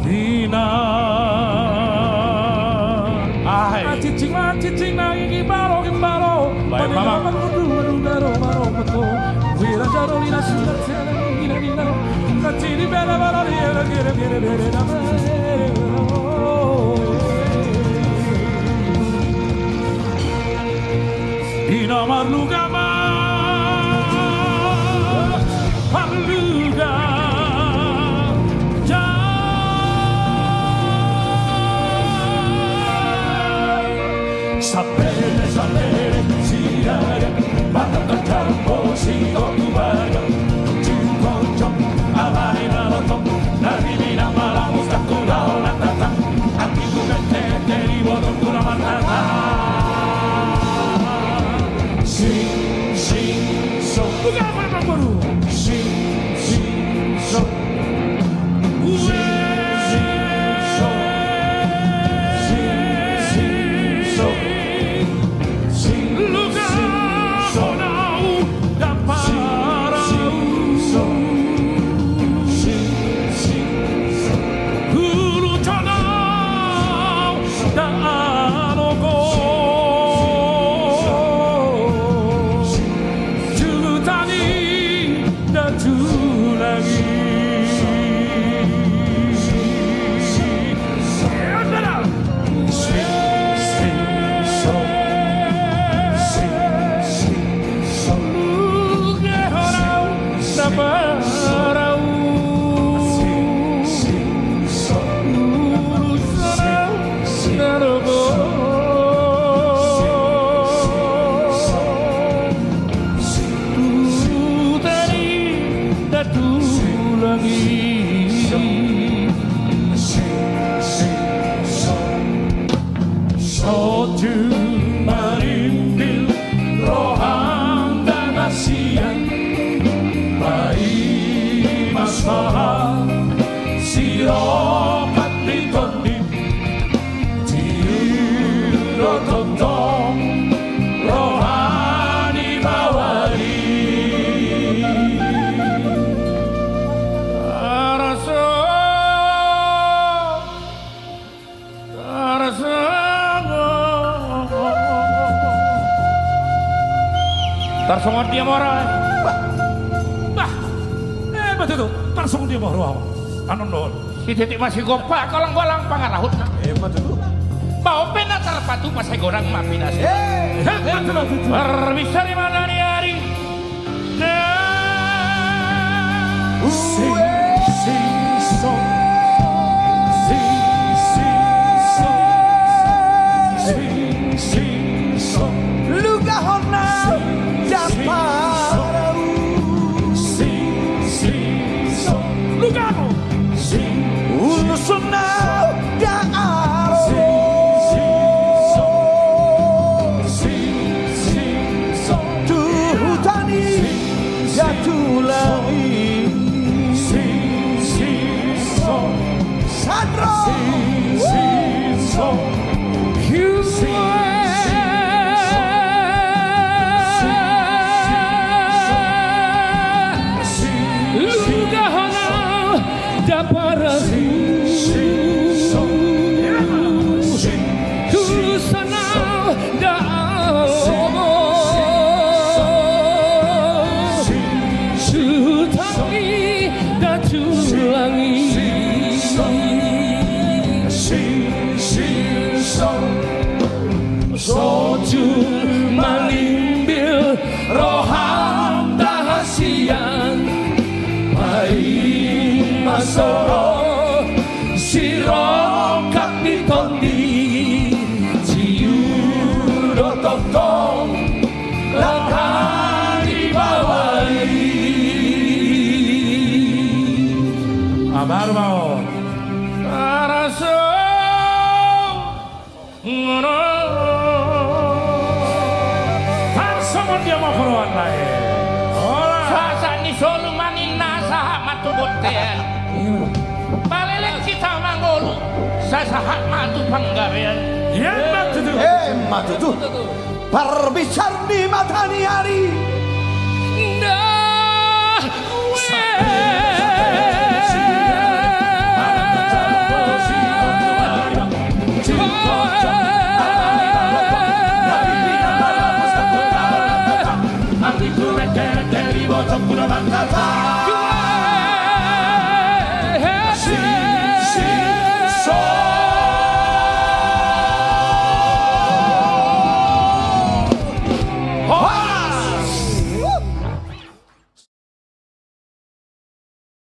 Dina cicing na gimbalo Baik, Mama. Dina marluga sapere, siraga, batata campo, sigo ubaga, cinco, abari naloto, la divina malamos, takura la tata, aquí tu mente, derivo, doctora matata. Sing, so, lugar para Pampuru. Sing, so. Tarsongon dia mora. Betul tuh, tarsongon dia mora. Anon don. Si titik masih gopak kolang-kolang pangarahut. Betul. Bau pena terpatu pas gorang mapinas. Berbisa di mana nih hari? Soro siro kami tondi ciuro totong lakani bawai abar mau araso ngono tarsongon dia mau keluar lagi sasani solumanin nasa matuboten balelek kita manggolu sasahat matu panggabean matutu barbicar di matahari hari